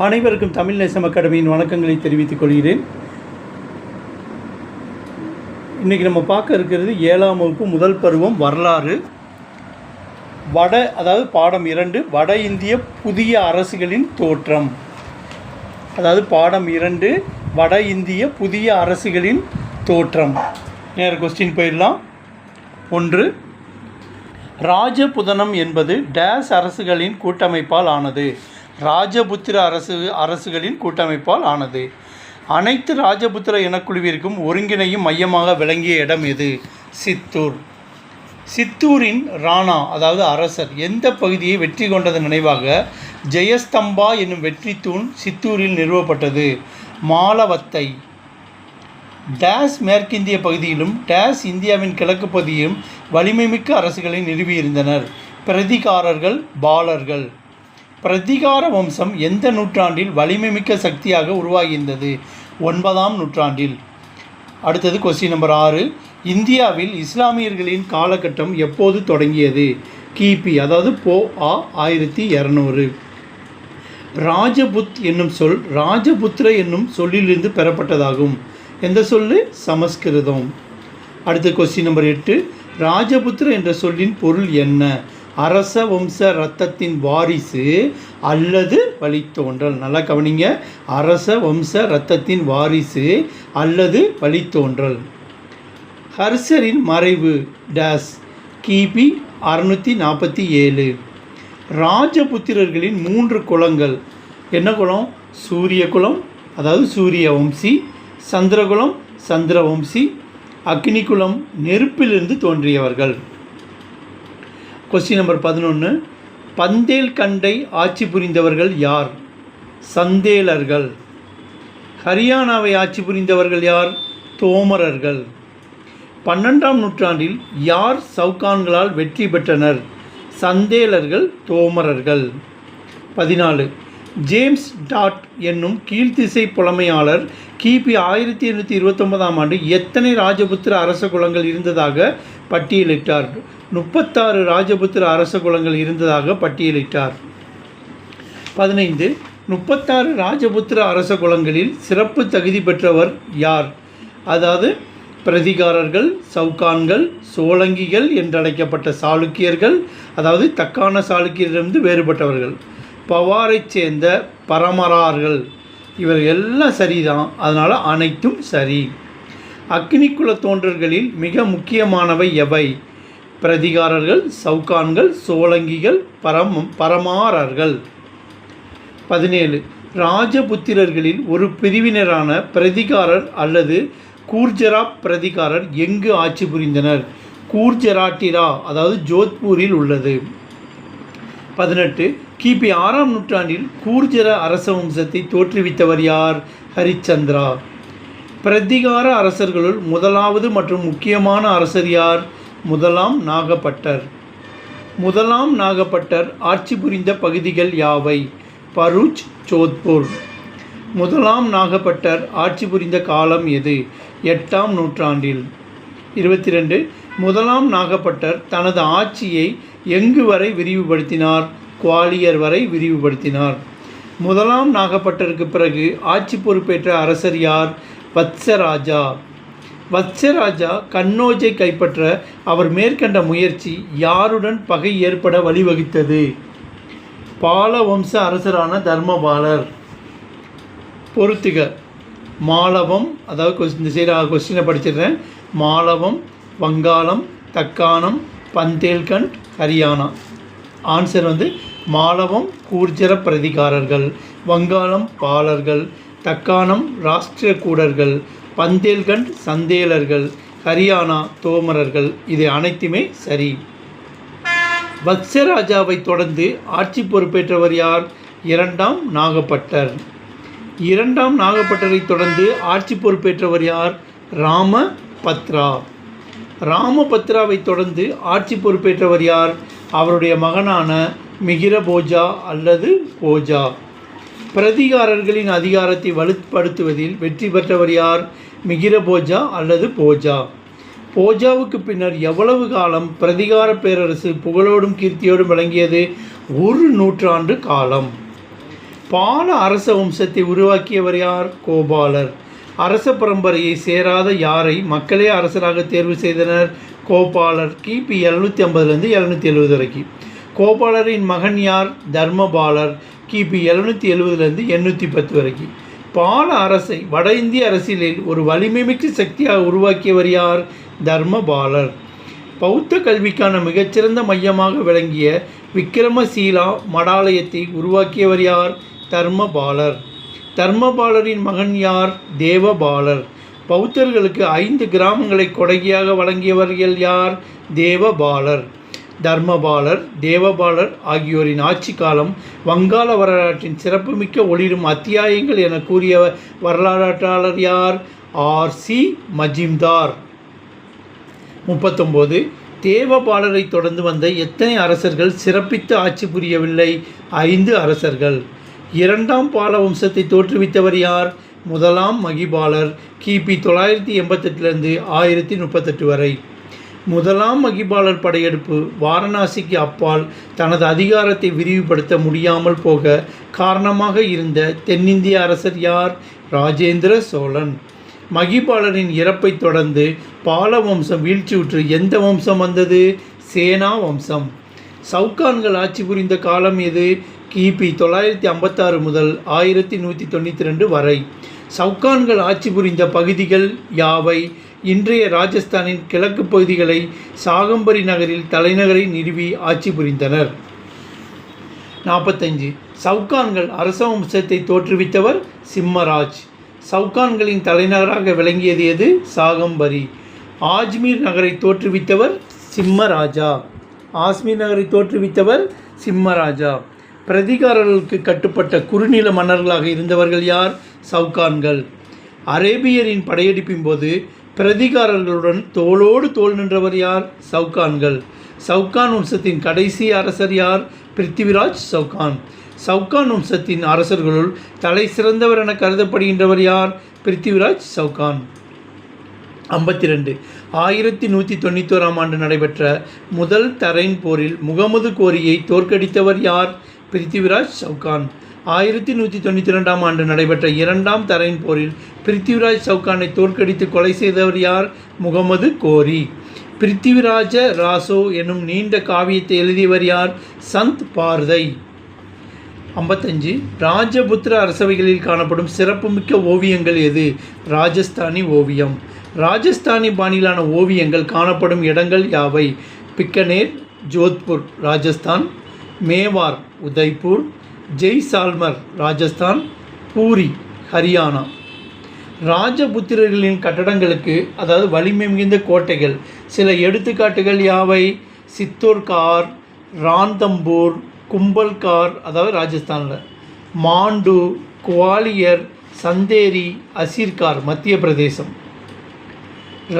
அனைவருக்கும் தமிழ் நேசம் அகாடமியின் வணக்கங்களை தெரிவித்துக் கொள்கிறேன். இன்றைக்கி நம்ம பார்க்க இருக்கிறது 7ஆம் வகுப்பு முதல் பருவம் வரலாறு அதாவது பாடம் 2 வட இந்திய புதிய அரசுகளின் தோற்றம். அதாவது பாடம் 2 வட இந்திய புதிய அரசுகளின் தோற்றம். நேர கொஸ்டின் போயிடலாம். 1. ராஜபுதனம் என்பது டேஸ் அரசுகளின் கூட்டமைப்பால் ஆனது. ராஜபுத்திர அரசுகளின் கூட்டமைப்பால் ஆனது. அனைத்து ராஜபுத்திர இனக்குழுவிற்கும் ஒருங்கிணையும் மையமாக விளங்கிய இடம் எது? சித்தூர். சித்தூரின் ராணா அதாவது அரசர் எந்த பகுதியை வெற்றி கொண்டதன் நினைவாக ஜெயஸ்தம்பா என்னும் வெற்றி தூண் சித்தூரில் நிறுவப்பட்டது? மாலவத்தை. டேஸ் மேற்கிந்திய பகுதியிலும் டேஸ் இந்தியாவின் கிழக்கு பகுதியிலும் வலிமைமிக்க அரசுகளை நிறுவியிருந்தனர். பிரதிகாரர்கள், பாலர்கள். பிரதிகார வம்சம் எந்த நூற்றாண்டில் வலிமைமிக்க சக்தியாக உருவாகியிருந்தது? 9ஆம் நூற்றாண்டில். அடுத்தது கொஸ்டின் நம்பர் 6. இந்தியாவில் இஸ்லாமியர்களின் காலகட்டம் எப்போது தொடங்கியது? கிபி அதாவது PO 1200. ராஜபுத் என்னும் சொல் ராஜபுத்திர என்னும் சொல்லிலிருந்து பெறப்பட்டதாகும். எந்த சொல்லு? சமஸ்கிருதம். அடுத்த கொஸ்டின் நம்பர் 8. ராஜபுத்திர என்ற சொல்லின் பொருள் என்ன? அரச வம்ச இரத்தத்தின் வாரிசு அல்லது வழித்தோன்றல். நல்லா கவனிங்க. அரச வம்ச இரத்தத்தின் வாரிசு அல்லது வழித்தோன்றல். ஹர்ஷரின் மறைவு டேஸ் கிபி 647. ராஜபுத்திரர்களின் 3 குலங்கள் என்ன குலம்? சூரிய குலம் அதாவது சூரிய வம்சி, சந்திரகுலம் சந்திரவம்சி, அக்னி குலம் நெருப்பிலிருந்து தோன்றியவர்கள். Question number 11. பந்தேல்கண்டை ஆட்சி புரிந்தவர்கள் யார்? சந்தேலர்கள். ஹரியானாவை ஆட்சி புரிந்தவர்கள் யார்? தோமரர்கள். 12ஆம் நூற்றாண்டில் யார் சவுகான்களால் வெற்றி பெற்றனர்? சந்தேலர்கள், தோமரர்கள். 14. ஜேம்ஸ் டாட் என்னும் கீழ்த்திசை புலமையாளர் கிபி 1829ஆம் ஆண்டு எத்தனை ராஜபுத்திர அரச குலங்கள் இருந்ததாக பட்டியலிட்டார்? 36 ராஜபுத்திர அரச குலங்கள் இருந்ததாக பட்டியலிட்டார். 15. 36 ராஜபுத்திர அரச குலங்களில் சிறப்பு தகுதி பெற்றவர் யார்? அதாவது பிரதிகாரர்கள், சவுகான்கள், சோழங்கிகள் என்றழைக்கப்பட்ட சாளுக்கியர்கள் அதாவது தக்கான சாளுக்கியரிலிருந்து வேறுபட்டவர்கள், பவாரைச் சேர்ந்த பரமரார்கள். இவர்கள் எல்லாம் சரிதான், அதனால் அனைத்தும் சரி. அக்னிக்குல தோன்றர்களில் மிக முக்கியமானவை எவை? பிரதிகாரர்கள், சவுகான்கள், சோழங்கிகள், பரமாரர்கள். 17. ராஜபுத்திரர்களில் ஒரு பிரிவினரான பிரதிகாரர் அல்லது கூர்ஜரா பிரதிகாரர் எங்கு ஆட்சி புரிந்தனர்? கூர்ஜராட்டிரா அதாவது ஜோத்பூரில் உள்ளது. 18. கிபி 6ஆம் நூற்றாண்டில் கூர்ஜர அரச வம்சத்தை தோற்றுவித்தவர் யார்? ஹரிச்சந்திரா. பிரதிகார அரசர்களுள் முதலாவது மற்றும் முக்கியமான அரசர் யார்? முதலாம் நாகப்பட்டர். முதலாம் நாகப்பட்டர் ஆட்சி புரிந்த பகுதிகள் யாவை? பரூச், ஜோத்பூர். முதலாம் நாகப்பட்டர் ஆட்சி புரிந்த காலம் எது? 8ஆம் நூற்றாண்டில். 22. முதலாம் நாகப்பட்டர் தனது ஆட்சியை எங்கு வரை விரிவுபடுத்தினார்? குவாலியர் வரை விரிவுபடுத்தினார். முதலாம் நாகப்பட்டருக்கு பிறகு ஆட்சி பொறுப்பேற்ற அரசர் யார்? வத்சராஜா. வத்சராஜா கன்னோஜை கைப்பற்ற அவர் மேற்கண்ட முயற்சி யாருடன் பகை ஏற்பட வழிவகுத்தது? பால வம்ச அரசரான தர்மபாலர். பொறுத்துக. மாலவம் அதாவது இந்த சைடு கொஸ்டினை படிச்சிடுறேன். மாலவம், வங்காளம், தக்கானம், பந்தேல்கண்ட், ஹரியானா. ஆன்சர் மாலவம் கூர்ஜர பிரதிகாரர்கள், வங்காளம் பாலர்கள், தக்கானம் ராஷ்டிரகூடர்கள், பந்தேல்கண்ட் சந்தேலர்கள், ஹரியானா தோமரர்கள். இது அனைத்துமே சரி. வத்சராஜாவை தொடர்ந்து ஆட்சி பொறுப்பேற்றவர் யார்? 2ஆம் நாகப்பட்டர். 2ஆம் நாகப்பட்டரை தொடர்ந்து ஆட்சி பொறுப்பேற்றவர் யார்? ராமபத்ரா. ராமபத்ராவை தொடர்ந்து ஆட்சி பொறுப்பேற்றவர் யார்? அவருடைய மகனான மிகிரபோஜா அல்லது போஜா. பிரதிகாரர்களின் அதிகாரத்தை வலுப்படுத்துவதில் வெற்றி பெற்றவர் யார்? மிகிரபோஜா அல்லது போஜா. போஜாவுக்கு பின்னர் எவ்வளவு காலம் பிரதிகார பேரரசு புகழோடும் கீர்த்தியோடும் விளங்கியது? 1 நூற்றாண்டு காலம். பால அரச வம்சத்தை உருவாக்கியவர் யார்? கோபாலர். அரச பரம்பரையை சேராத யாரை மக்களே அரசராக தேர்வு செய்தனர்? கோபாலர். கிபி 750 770 வரைக்கும். கோபாலரின் மகன் யார்? தர்மபாலர். கிபி 770 810 வரைக்கும். பால அரசை வட இந்திய அரசியலில் ஒரு வலிமைமிக்க சக்தியாக உருவாக்கியவர் யார்? தர்மபாலர். பௌத்த கல்விக்கான மிகச்சிறந்த மையமாக விளங்கிய விக்கிரமசீலா மடாலயத்தை உருவாக்கியவர் யார்? தர்மபாலர். தர்மபாலரின் மகன் யார்? தேவபாலர். பௌத்தர்களுக்கு 5 கிராமங்களை கொடையாக வழங்கியவர்கள் யார்? தேவபாலர். தர்மபாலர், தேவபாலர் ஆகியோரின் ஆட்சி காலம் வங்காள வரலாற்றின் சிறப்புமிக்க ஒளிரும் அத்தியாயங்கள் என கூறிய வரலாற்றாளர் யார்? R.C. மஜும்தார். 39. தேவபாலரை தொடர்ந்து வந்த எத்தனை அரசர்கள் சிறப்பித்து ஆட்சி புரியவில்லை? 5 அரசர்கள். 2ஆம் பால வம்சத்தை தோற்றுவித்தவர் யார்? 1ஆம் மகிபாலர். கிபி 988 1038 வரை. 1ஆம் மகிபாலர் படையெடுப்பு வாரணாசிக்கு அப்பால் தனது அதிகாரத்தை விரிவுபடுத்த முடியாமல் போக காரணமாக இருந்த தென்னிந்திய அரசர் யார்? ராஜேந்திர சோழன். மகிபாலரின் இறப்பை தொடர்ந்து பால வம்சம் வீழ்ச்சியுற்று எந்த வம்சம் வந்தது? சேனா வம்சம். சவுகான்கள் ஆட்சி புரிந்த காலம் எது? கிபி 956 முதல் 1192 வரை. சவுகான்கள் ஆட்சி புரிந்த பகுதிகள் யாவை? இன்றைய ராஜஸ்தானின் கிழக்கு பகுதிகளை சாகம்பரி நகரில் தலைநகரை நிறுவி ஆட்சி புரிந்தனர். 45. சவுகான்கள் அரச வம்சத்தை தோற்றுவித்தவர் சிம்மராஜ். சவுகான்களின் தலைநகராக விளங்கியது எது? சாகம்பரி. ஆஜ்மீர் நகரை தோற்றுவித்தவர் சிம்மராஜா. ஆஸ்மீர் நகரை தோற்றுவித்தவர் சிம்மராஜா. பிரதிகாரர்களுக்கு கட்டுப்பட்ட குறுநில மன்னர்களாக இருந்தவர்கள் யார்? சவுகான்கள். அரேபியரின் படையெடுப்பின் போது பிரதிகாரர்களுடன் தோளோடு தோள் நின்றவர் யார்? சவுகான்கள். சவுகான் வம்சத்தின் கடைசி அரசர் யார்? பிருத்திவிராஜ் சவுகான். சவுகான் வம்சத்தின் அரசர்களுள் தலை சிறந்தவர் என கருதப்படுகின்றவர் யார்? பிருத்திவிராஜ் சவுகான். 52. 1191 ஆண்டு நடைபெற்ற முதல் தரைன் போரில் முகமது கோரியை தோற்கடித்தவர் யார்? பிருத்திவிராஜ் சவுகான். 1192 ஆண்டு நடைபெற்ற 2ஆம் தரைன் போரில் பிருத்திவிராஜ் சவுகானை தோற்கடித்து கொலை செய்தவர் யார்? முகமது கோரி. பிருத்திவிராஜ ராசோ எனும் நீண்ட காவியத்தை எழுதியவர் யார்? சந்த் பார்தை. 55. ராஜபுத்திர அரசவைகளில் காணப்படும் சிறப்புமிக்க ஓவியங்கள் எது? ராஜஸ்தானி ஓவியம். ராஜஸ்தானி பாணியிலான ஓவியங்கள் காணப்படும் இடங்கள் யாவை? பிக்கனேர் ஜோத்பூர் ராஜஸ்தான். மேவார் உதய்பூர். ஜெய்சால்மர் ராஜஸ்தான். பூரி ஹரியானா. ராஜபுத்திரர்களின் கட்டடங்களுக்கு அதாவது வலிமை மிகுந்த கோட்டைகள் சில எடுத்துக்காட்டுகள் யாவை? சித்தோர்கார், ராந்தம்பூர், கும்பல்கார் அதாவது ராஜஸ்தானில், மாண்டு, குவாலியர், சந்தேரி, அசீர்கார் மத்திய பிரதேசம்.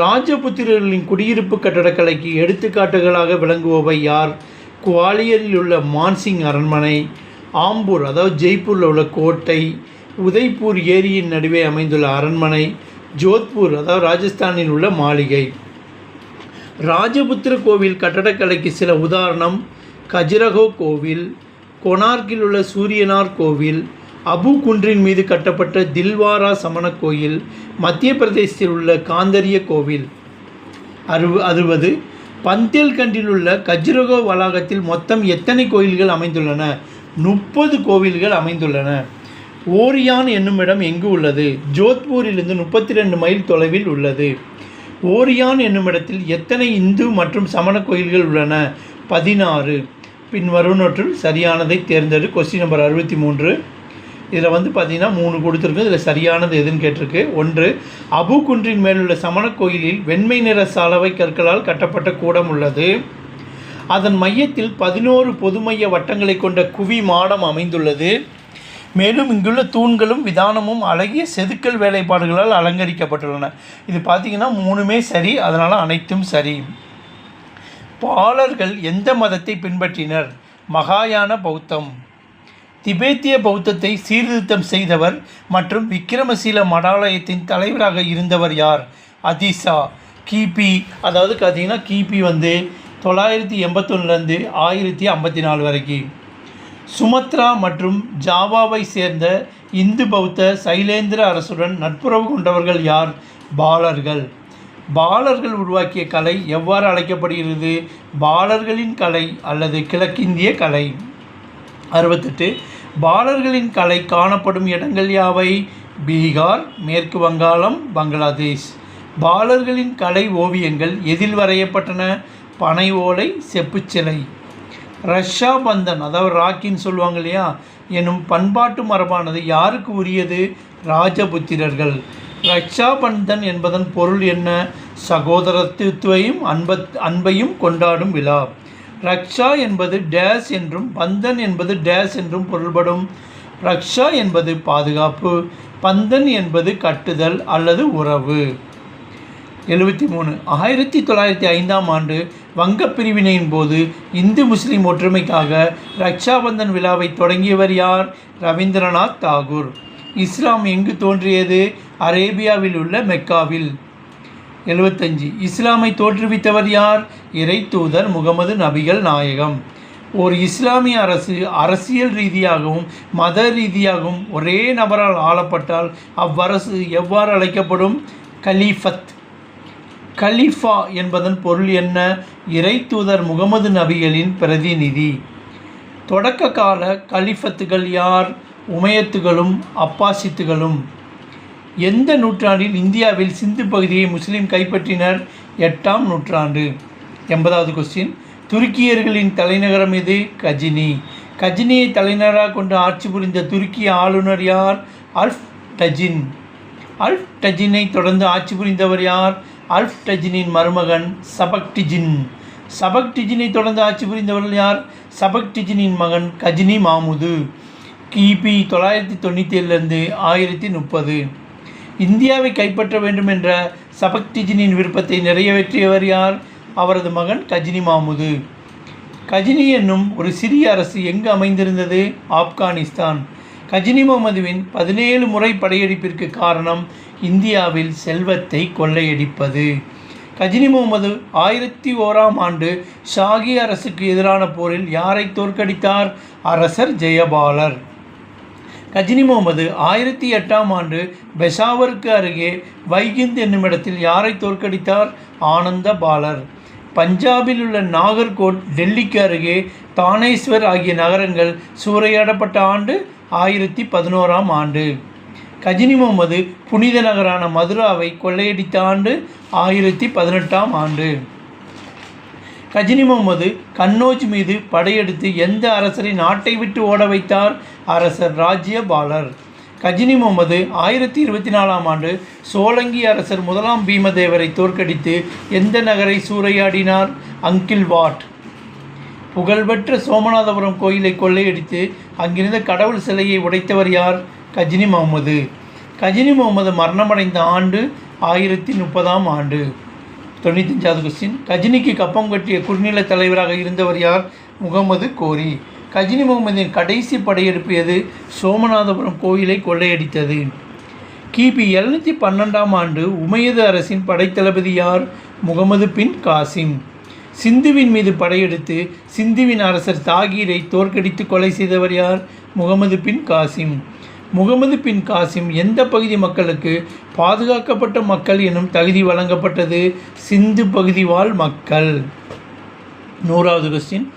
ராஜபுத்திரர்களின் குடியிருப்பு கட்டடக்கலைக்கு எடுத்துக்காட்டுகளாக விளங்குபவை யார்? குவாலியரில் உள்ள மான்சிங் அரண்மனை, ஆம்பூர் அதாவது ஜெய்ப்பூரில் உள்ள கோட்டை, உதய்பூர் ஏரியின் நடுவே அமைந்துள்ள அரண்மனை, ஜோத்பூர் அதாவது ராஜஸ்தானில் உள்ள மாளிகை. ராஜபுத்திர கோவில் கட்டடக்கலைக்கு சில உதாரணம்: கஜுரஹோ கோவில், கொனார்க்கில் உள்ள சூரியனார் கோவில், அபு குன்றின் மீது கட்டப்பட்ட தில்வாரா சமண கோயில், மத்திய பிரதேசத்தில் உள்ள காந்தரிய கோவில். 60. பந்தேல்கண்டில் உள்ள கஜுரஹோ வளாகத்தில் மொத்தம் எத்தனை கோயில்கள் அமைந்துள்ளன? 30 கோவில்கள் அமைந்துள்ளன. ஓரியான் என்னும் இடம் எங்கு உள்ளது? ஜோத்பூரிலிருந்து 32 மைல் தொலைவில் உள்ளது. ஓரியான் என்னும் இடத்தில் எத்தனை இந்து மற்றும் சமண கோயில்கள் உள்ளன? 16. பின்வருவனவற்றுள் சரியானதை தேர்ந்தெடு. Question number 63. இதில் பார்த்தீங்கன்னா 3 கொடுத்துருக்கு. இதில் சரியானது எதுன்னு கேட்டிருக்கு. 1. அபு குன்றின் மேலுள்ள சமண கோயிலில் வெண்மை நிற சாலவை கற்களால் கட்டப்பட்ட கூடம் உள்ளது. அதன் மையத்தில் 11 பொதுமைய வட்டங்களை கொண்ட குவி மாடம் அமைந்துள்ளது. மேலும் இங்குள்ள தூண்களும் விதானமும் அழகிய செதுக்கல் வேலைப்பாடுகளால் அலங்கரிக்கப்பட்டுள்ளன. இது பார்த்திங்கன்னா 3மே சரி, அதனால் அனைத்தும் சரி. பாலர்கள் எந்த மதத்தை பின்பற்றினர்? மகாயான பௌத்தம். திபேத்திய பௌத்தத்தை சீர்திருத்தம் செய்தவர் மற்றும் விக்கிரமசீல மடாலயத்தின் தலைவராக இருந்தவர் யார்? அதிசா. கிபி அதாவது பார்த்தீங்கன்னா கிபி 981 1054 வரைக்கும். சுமத்ரா மற்றும் ஜாவாவை சேர்ந்த இந்து பௌத்த சைலேந்திர அரசுடன் நட்புறவு கொண்டவர்கள் யார்? பாலர்கள். பாலர்கள் உருவாக்கிய கலை எவ்வாறு அழைக்கப்படுகிறது? பாலர்களின் கலை அல்லது கிழக்கிந்திய கலை. 68. பாலர்களின் கலை காணப்படும் இடங்கள் யாவை? பீகார், மேற்கு வங்காளம், பங்களாதேஷ். பாலர்களின் கலை ஓவியங்கள் எதில் வரையப்பட்டன? பனை ஓலை, செப்புச்சிலை. ரஷ்யா பந்தன், அதாவது ராக்கின்னு சொல்லுவாங்க இல்லையா, எனும் பண்பாட்டு மரபானது யாருக்கு உரியது? ராஜபுத்திரர்கள். ரக்ஷா பந்தன் என்பதன் பொருள் என்ன? சகோதரத்துவத்தையும் அன்பையும் கொண்டாடும் விழா. ரக்ஷா என்பது டேஸ் என்றும் பந்தன் என்பது டேஸ் என்றும் பொருள்படும். ரக்ஷா என்பது பாதுகாப்பு, பந்தன் என்பது கட்டுதல் அல்லது உறவு. 73. 1905ஆம் ஆண்டு வங்கப் பிரிவினையின் போது இந்து முஸ்லிம் ஒற்றுமைக்காக ரக்ஷாபந்தன் விழாவை தொடங்கியவர் யார்? ரவீந்திரநாத் தாகூர். இஸ்லாம் எங்கு தோன்றியது? அரேபியாவில் உள்ள மெக்காவில். 75. இஸ்லாமை தோற்றுவித்தவர் யார்? இறை தூதர் முகமது நபிகள் நாயகம். ஒரு இஸ்லாமிய அரசு அரசியல் ரீதியாகவும் மத ரீதியாகவும் ஒரே நபரால் ஆளப்பட்டால் அவ்வரசு எவ்வாறு அழைக்கப்படும்? கலீஃபத். கலீஃபா என்பதன் பொருள் என்ன? இறை தூதர் முகமது நபிகளின் பிரதிநிதி. தொடக்க கால கலிஃபத்துகள் யார்? உமையத்துகளும் அப்பாசித்துகளும். எந்த நூற்றாண்டில் இந்தியாவில் சிந்து பகுதியை முஸ்லீம் கைப்பற்றினர்? 8ஆம் நூற்றாண்டு. 80வது கொஸ்டின். துருக்கியர்களின் தலைநகரம் எது? கஜினி. கஜினியை தலைநகராக கொண்டு ஆட்சி புரிந்த துருக்கிய ஆளுநர் யார்? அல்ஃப் டஜின். அல்ஃப் டஜினை தொடர்ந்து ஆட்சி புரிந்தவர் யார்? அல்ஃப் டஜினின் மருமகன் சபக்டிஜின். சபக்டிஜினை தொடர்ந்து ஆட்சி புரிந்தவர்கள் யார்? சபக்டிஜினின் மகன் கஜினி மாமுது. கிபி 997 1030. இந்தியாவை கைப்பற்ற வேண்டும் என்ற சபக்டிஜினின் விருப்பத்தை நிறைவேற்றியவர் யார்? அவரது மகன் கஜினி மாமுது. கஜினி என்னும் ஒரு சிறிய அரசு எங்கு அமைந்திருந்தது? ஆப்கானிஸ்தான். கஜினி முகமதுவின் 17 முறை படையெடுப்பிற்கு காரணம் இந்தியாவில் செல்வத்தை கொள்ளையடிப்பது. கஜினி முகமது 1001ஆம் ஆண்டு ஷாகி அரசுக்கு எதிரான போரில் யாரை தோற்கடித்தார்? அரசர் ஜெயபாலர். கஜினி முகமது 1008ஆம் ஆண்டு பெஷாவருக்கு அருகே வைகிந்த் என்னுமிடத்தில் யாரை தோற்கடித்தார்? ஆனந்த பாலர். பஞ்சாபில் உள்ள நாகர்கோட், டெல்லிக்கு அருகே தானேஸ்வர் ஆகிய நகரங்கள் சூறையாடப்பட்ட ஆண்டு 1011ஆம் ஆண்டு. கஜினி முகமது புனித நகரான மதுராவை கொள்ளையடித்த ஆண்டு 1018ஆம் ஆண்டு. கஜினி முகமது கன்னோஜ் மீது படையெடுத்து எந்த அரசரை நாட்டை விட்டு ஓட வைத்தார்? அரசர் ராஜ்யபாலர். கஜினி முகமது 1024ஆம் ஆண்டு சோலங்கி அரசர் 1ஆம் பீமதேவரை தோற்கடித்து எந்த நகரை சூறையாடினார்? அங்கில்வாட். புகழ்பெற்ற சோமநாதபுரம் கோயிலை கொள்ளையடித்து அங்கிருந்த கடவுள் சிலையை உடைத்தவர் யார்? கஜினி முகமது. கஜினி முகமது மரணமடைந்த ஆண்டு 1030ஆம் ஆண்டு. 95வது கொஸ்டின். கஜினிக்கு கப்பம் கட்டிய குறுநில தலைவராக இருந்தவர் யார்? முகமது கோரி. கஜினி முகமதின் கடைசி படையெடுப்பு எது? சோமநாதபுரம் கோயிலை கொள்ளையடித்தது. கிபி 712ஆம் ஆண்டு உமையது அரசின் படைத்தளபதி யார்? முகமது பின் காசிம். சிந்துவின் மீது படையெடுத்து சிந்துவின் அரசர் தாகீரை தோற்கடித்து கொலை செய்தவர் யார்? முகமது பின் காசிம். முகமது பின் காசிம் எந்த பகுதி மக்களுக்கு பாதுகாக்கப்பட்ட மக்கள் எனும் தகுதி வழங்கப்பட்டது? சிந்து பகுதி வாழ் மக்கள். 100வது கொஸ்டின்.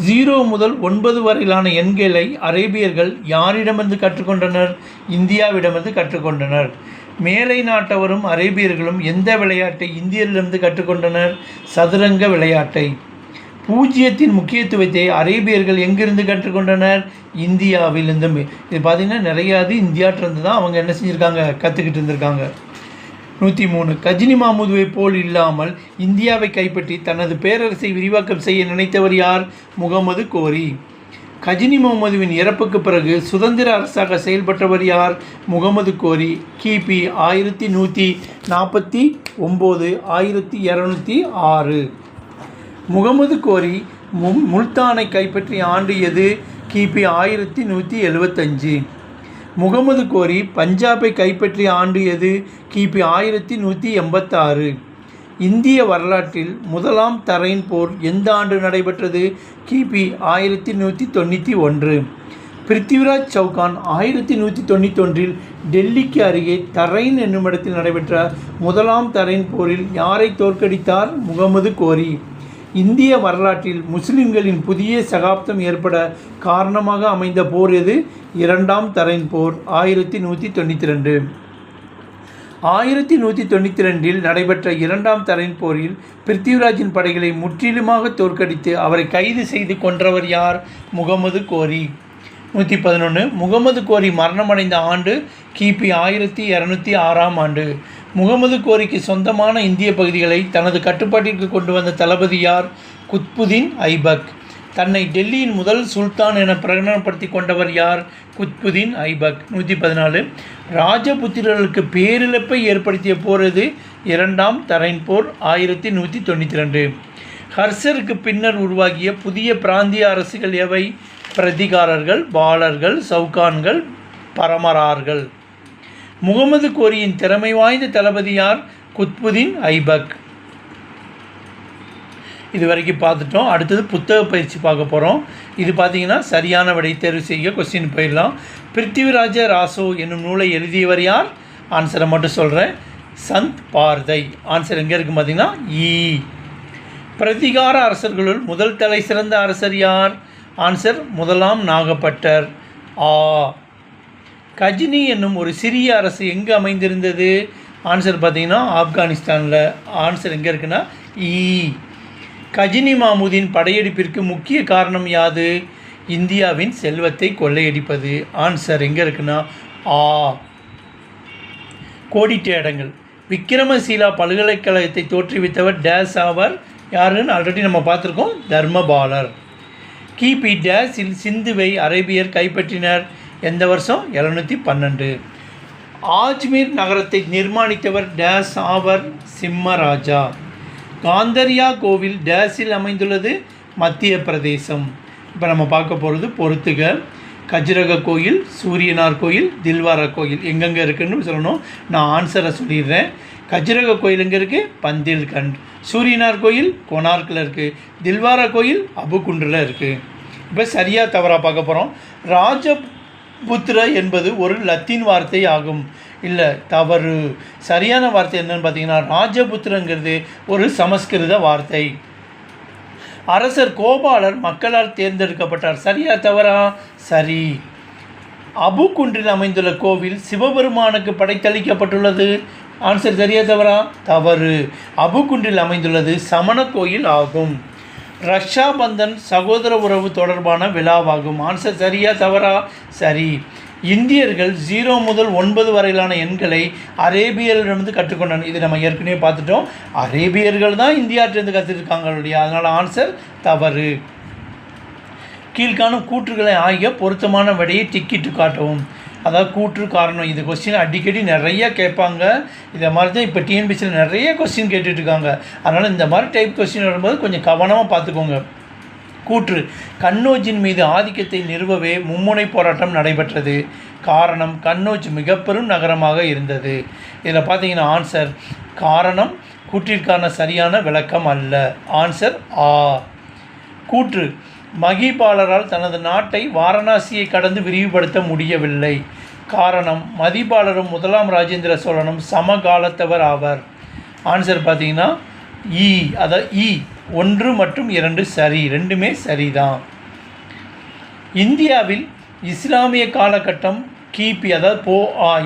0 முதல் 9 வரையிலான எண்களை அரேபியர்கள் யாரிடமிருந்து கற்றுக்கொண்டனர்? இந்தியாவிடமிருந்து கற்றுக்கொண்டனர். மேலை நாட்டவரும் அரேபியர்களும் எந்த விளையாட்டை இந்தியரிலிருந்து கற்றுக்கொண்டனர்? சதுரங்க விளையாட்டை. பூஜ்ஜியத்தின் முக்கியத்துவத்தை அரேபியர்கள் எங்கிருந்து கற்றுக்கொண்டனர்? இந்தியாவிலிருந்து. இது பார்த்திங்கன்னா நிறையாது இந்தியாட்டிருந்து தான் அவங்க என்ன செஞ்சுருக்காங்க? கற்றுக்கிட்டு இருந்திருக்காங்க. 103. கஜினி மாமுதுவை போல் இல்லாமல் இந்தியாவை கைப்பற்றி தனது பேரரசை விரிவாக்கம் செய்ய நினைத்தவர் யார்? முகமது கோரி. கஜினி முகமதுவின் இறப்புக்கு பிறகு சுதந்திர அரசாக செயல்பட்டவர் யார்? முகமது கோரி. கிபி 1149 1206. முகமது கோரி முல்தானை கைப்பற்றிய ஆண்டு எது? கிபி 1175. முகமது கோரி பஞ்சாபை கைப்பற்றிய ஆண்டு எது? கிபி 1186. இந்திய வரலாற்றில் முதலாம் தரைன் போர் எந்த ஆண்டு நடைபெற்றது? கிபி 1191. பிருத்திவிராஜ் சவுகான் 1191 டெல்லிக்கு அருகே தரைன் என்னுமிடத்தில் நடைபெற்ற முதலாம் தரைன் போரில் யாரை தோற்கடித்தார்? முகமது கோரி. இந்திய வரலாற்றில் முஸ்லிம்களின் புதிய சகாப்தம் ஏற்பட காரணமாக அமைந்த போர் எது? இரண்டாம் தரைன் போர் 1192. 1192 நடைபெற்ற இரண்டாம் தரைன் போரில் பிருத்திவிராஜின் படைகளை முற்றிலுமாக தோற்கடித்து அவரை கைது செய்து கொன்றவர் யார்? முகமது கோரி. 111. முகமது கோரி மரணமடைந்த ஆண்டு கிபி 1206 ஆண்டு. முகமது கோரிக்கு சொந்தமான இந்திய பகுதிகளை தனது கட்டுப்பாட்டிற்கு கொண்டு வந்த தளபதி யார்? குத்புதீன் ஐபக். தன்னை டெல்லியின் முதல் சுல்தான் என பிரகடனப்படுத்தி கொண்டவர் யார்? குத்புதீன் ஐபக். 114. ராஜபுத்திரர்களுக்கு பேரிழப்பை ஏற்படுத்திய போர் எது? இரண்டாம் தரைன் போர் 1192. ஹர்ஷருக்கு பின்னர் உருவாகிய புதிய பிராந்திய அரசுகள் எவை? பிரதிகாரர்கள், பாலர்கள், சவுகான்கள், பரமரார்கள். முகமது கோரியின் திறமை வாய்ந்த தளபதி யார்? குத்புதீன் ஐபக். இது வரைக்கும் பார்த்துட்டோம். அடுத்தது புத்தக பயிற்சி பார்க்க போகிறோம். இது பார்த்திங்கன்னா சரியான விடை தேர்வு செய்ய கொஸ்டின் போயிடலாம். பிருத்திவிராஜ ராசோ என்னும் நூலை எழுதியவர் யார்? ஆன்சரை மட்டும் சொல்கிறேன். சந்த் பார்தை. ஆன்சர் எங்கே இருக்குது பார்த்திங்கன்னா ஈ. பிரதிகார அரசர்களுள் முதல் தலை சிறந்த அரசர் யார்? ஆன்சர் முதலாம் நாகப்பட்டர். ஆ. கஜினி என்னும் ஒரு சிறிய அரசு எங்கே அமைந்திருந்தது? ஆன்சர் பார்த்திங்கன்னா ஆப்கானிஸ்தானில். ஆன்சர் எங்கே இருக்குன்னா ஈ. கஜினி மாமுதீன் படையெடுப்பிற்கு முக்கிய காரணம் யாது? இந்தியாவின் செல்வத்தை கொள்ளையடிப்பது. ஆன்சர் எங்கே இருக்குன்னா ஆ. கோடிட்ட இடங்கள். விக்ரமசீலா பல்கலைக்கழகத்தை தோற்றுவித்தவர் டேஸ் ஆவர்? யாருன்னு ஆல்ரெடி நம்ம பார்த்துருக்கோம். தர்மபாலர். கிபி டேஸில் சிந்துவை அரேபியர் கைப்பற்றினர். எந்த வருஷம்? 712. ஆஜ்மீர் நகரத்தை நிர்மாணித்தவர் டேஸ் ஆவர்? சிம்மராஜா. காந்தரியா கோவில் டேஸில் அமைந்துள்ளது? மத்திய பிரதேசம். இப்போ நம்ம பார்க்க போகிறது பொறுத்துக. கஜ்ரக கோயில், சூரியனார் கோயில், தில்வாரா கோயில் எங்கெங்கே இருக்குதுன்னு சொல்லணும். நான் ஆன்சரை சொல்லிடுறேன். கஜ்ரக கோயில் எங்கே இருக்குது? பந்தில்கண்ட். சூரியனார் கோயில் கொனார்க்கில் இருக்குது. தில்வாரா கோயில் அபுகுண்டில் இருக்குது. இப்போ சரியாக தவறாக பார்க்க போகிறோம். ராஜபுத்திர என்பது ஒரு லத்தீன் வார்த்தை ஆகும். இல்லை, தவறு. சரியான வார்த்தை என்னன்னு பார்த்தீங்கன்னா ராஜபுத்திரங்கிறது ஒரு சமஸ்கிருத வார்த்தை. அரசர் கோபாலர் மக்களால் தேர்ந்தெடுக்கப்பட்டார். சரியா தவறா? சரி. அபுகுண்டில் அமைந்துள்ள கோவில் சிவபெருமானுக்கு படைத்தளிக்கப்பட்டுள்ளது. ஆன்சர் சரியா தவறா? தவறு. அபுகுண்டில் அமைந்துள்ளது சமண கோயில் ஆகும். ரக்ஷாபந்தன் சகோதர உறவு தொடர்பான விழாவாகும். ஆன்சர் சரியா தவறா? சரி. இந்தியர்கள் 0 முதல் 9 வரையிலான எண்களை அரேபியர்களிடமிருந்து கற்றுக்கொண்டனர். இது நம்ம ஏற்கனவே பார்த்துட்டோம். அரேபியர்கள் தான் இந்தியாட்டிலிருந்து கற்றுருக்காங்க இல்லையா? அதனால் ஆன்சர் தவறு. கீழ்காணும் கூற்றுகளை ஆகிய பொருத்தமான விடையை டிக்கிட்டு காட்டவும். அதாவது கூற்று காரணம். இது கொஸ்டின் அடிக்கடி நிறையா கேட்பாங்க. இதை மாதிரி தான் இப்போ டிஎன்பிசியில் நிறைய கொஸ்டின் கேட்டுட்ருக்காங்க. அதனால் இந்த மாதிரி டைப் கொஸ்டின் வரும்போது கொஞ்சம் கவனமாக பார்த்துக்கோங்க. கூற்று. கன்னோஜின் மீது ஆதிக்கத்தை நிறுவவே மும்முனை போராட்டம் நடைபெற்றது. காரணம், கன்னோஜ் மிக பெரும் நகரமாக இருந்தது. இதில் பார்த்தீங்கன்னா ஆன்சர் காரணம் கூற்றிற்கான சரியான விளக்கம் அல்ல. ஆன்சர் ஆ. கூற்று. மகிபாலரால் தனது நாட்டை வாரணாசியை கடந்து விரிவுபடுத்த முடியவில்லை. காரணம், மதிபாலரும் முதலாம் ராஜேந்திர சோழனும் சமகாலத்தவர் ஆவர். ஆன்சர் பார்த்தீங்கன்னா இ. அதாவது இ 1 மற்றும் 2 சரி. ரெண்டுமே சரிதான். இந்தியாவில் இஸ்லாமிய காலகட்டம் கிபி அதாவது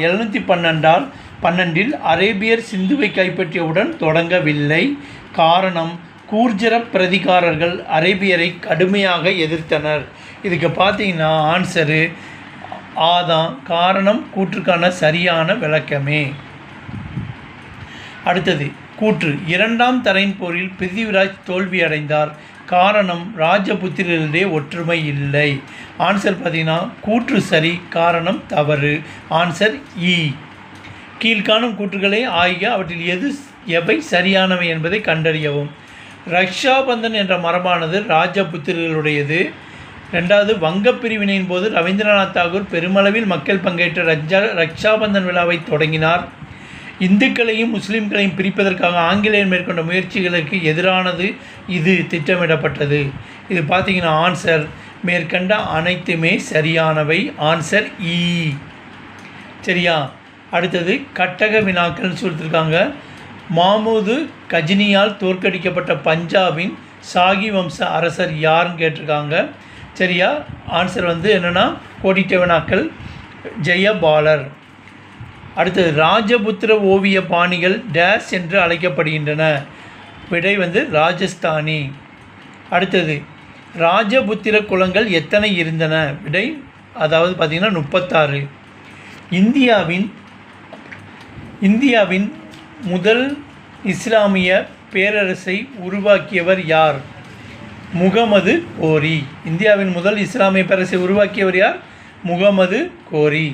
712 அரேபியர் சிந்துவை கைப்பற்றியவுடன் தொடங்கவில்லை. காரணம், கூர்ஜர பிரதிகாரர்கள் அரேபியரை கடுமையாக எதிர்த்தனர். இதுக்கு பார்த்தீங்கன்னா ஆன்சரு ஆதான். காரணம் கூற்றுக்கான சரியான விளக்கமே. அடுத்தது கூற்று. இரண்டாம் தரைன் போரில் பிருத்திவிராஜ் தோல்வியடைந்தார். காரணம், ராஜபுத்திரரிடையே ஒற்றுமை இல்லை. ஆன்சர் பார்த்தீங்கன்னா கூற்று சரி, காரணம் தவறு. ஆன்சர் இ. கீழ்காணும் கூற்றுகளை ஆகிய அவற்றில் எவை சரியானவை என்பதை கண்டறியவும். ரக்ஷாபந்தன் என்ற மரபானது ராஜபுத்திரர்களுடையது. 2வது, வங்கப் பிரிவினையின் போது ரவீந்திரநாத் தாகூர் பெருமளவில் மக்கள் பங்கேற்ற ரக்ஷாபந்தன் விழாவை தொடங்கினார். இந்துக்களையும் முஸ்லீம்களையும் பிரிப்பதற்காக ஆங்கிலேயர் மேற்கொண்ட முயற்சிகளுக்கு எதிரானது இது திட்டமிடப்பட்டது. இது பார்த்தீங்கன்னா ஆன்சர் மேற்கண்ட அனைத்துமே சரியானவை. ஆன்சர் இ. சரியா? அடுத்தது கட்டக வினாக்கள்னு சொல்லியிருக்காங்க. மாமூது கஜினியால் தோற்கடிக்கப்பட்ட பஞ்சாபின் சாகி வம்ச அரசர் யாருன்னு கேட்டிருக்காங்க. சரியா? ஆன்சர் என்னென்னா கோடிட்ட வினாக்கள் ஜெயபாலர். அடுத்தது ராஜபுத்திர ஓவிய பாணிகள் டேஸ் என்று அழைக்கப்படுகின்றன. விடை ராஜஸ்தானி. அடுத்தது ராஜபுத்திர குலங்கள் எத்தனை இருந்தன? விடை பார்த்திங்கன்னா 36. இந்தியாவின் முதல் இஸ்லாமிய பேரரசை உருவாக்கியவர் யார்? முகமது கோரி. இந்தியாவின் முதல் இஸ்லாமிய பேரரசை உருவாக்கியவர் யார்? முகமது கோரி.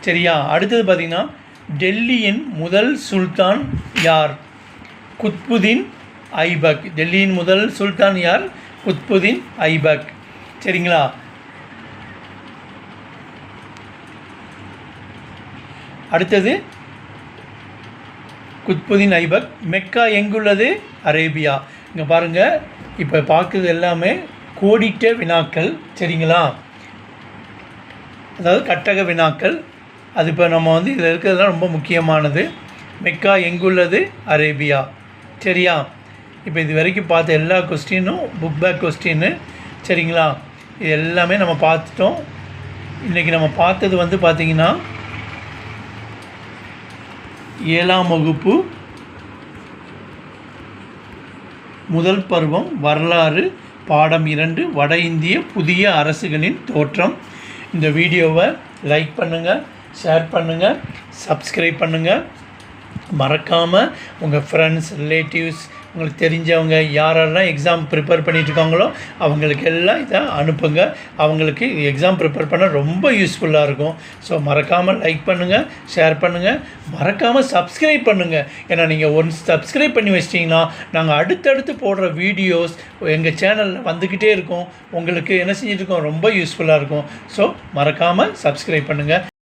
சரியா? அடுத்தது பார்த்திங்கன்னா டெல்லியின் முதல் சுல்தான் யார்? குத்புதீன் ஐபக். டெல்லியின் முதல் சுல்தான் யார்? குத்புதீன் ஐபக். சரிங்களா? அடுத்தது குத்புதீன் ஐபக். மெக்கா எங்குள்ளது? அரேபியா. இங்கே பாருங்கள், இப்போ பார்க்குறது எல்லாமே கோடிட்ட வினாக்கள். சரிங்களா? அதாவது கட்டக வினாக்கள். அது இப்போ நம்ம இதில் இருக்கிறதுலாம் ரொம்ப முக்கியமானது. மெக்கா எங்குள்ளது? அரேபியா. சரியா? இப்போ இது வரைக்கும் பார்த்த எல்லா கொஸ்டினும் புக் பேக் கொஸ்டின்னு. சரிங்களா? இது எல்லாமே நம்ம பார்த்துட்டோம். இன்றைக்கி நம்ம பார்த்தது பார்த்திங்கன்னா 7ஆம் வகுப்பு முதல் பருவம் வரலாறு பாடம் 2 வட இந்திய புதிய அரசுகளின் தோற்றம். இந்த வீடியோவை லைக் பண்ணுங்கள், ஷேர் பண்ணுங்கள், சப்ஸ்கிரைப் பண்ணுங்கள். மறக்காமல் உங்கள் ஃப்ரெண்ட்ஸ், ரிலேட்டிவ்ஸ், உங்களுக்கு தெரிஞ்சவங்க யாரெல்லாம் எக்ஸாம் ப்ரிப்பேர் பண்ணிகிட்ருக்காங்களோ அவங்களுக்கு எல்லாம் இதை அனுப்புங்க. அவங்களுக்கு எக்ஸாம் ப்ரிப்பேர் பண்ண ரொம்ப யூஸ்ஃபுல்லாக இருக்கும். ஸோ மறக்காமல் லைக் பண்ணுங்கள், ஷேர் பண்ணுங்கள், மறக்காமல் சப்ஸ்கிரைப் பண்ணுங்கள். ஏன்னா நீங்கள் ஒன்ஸ் சப்ஸ்கிரைப் பண்ணி வச்சிட்டிங்கன்னா நாங்கள் அடுத்தடுத்து போடுற வீடியோஸ் எங்கள் சேனலில் வந்துக்கிட்டே இருக்கும். உங்களுக்கு என்ன செஞ்சுட்ருக்கோம்? ரொம்ப யூஸ்ஃபுல்லாக இருக்கும். ஸோ மறக்காமல் சப்ஸ்கிரைப் பண்ணுங்கள்.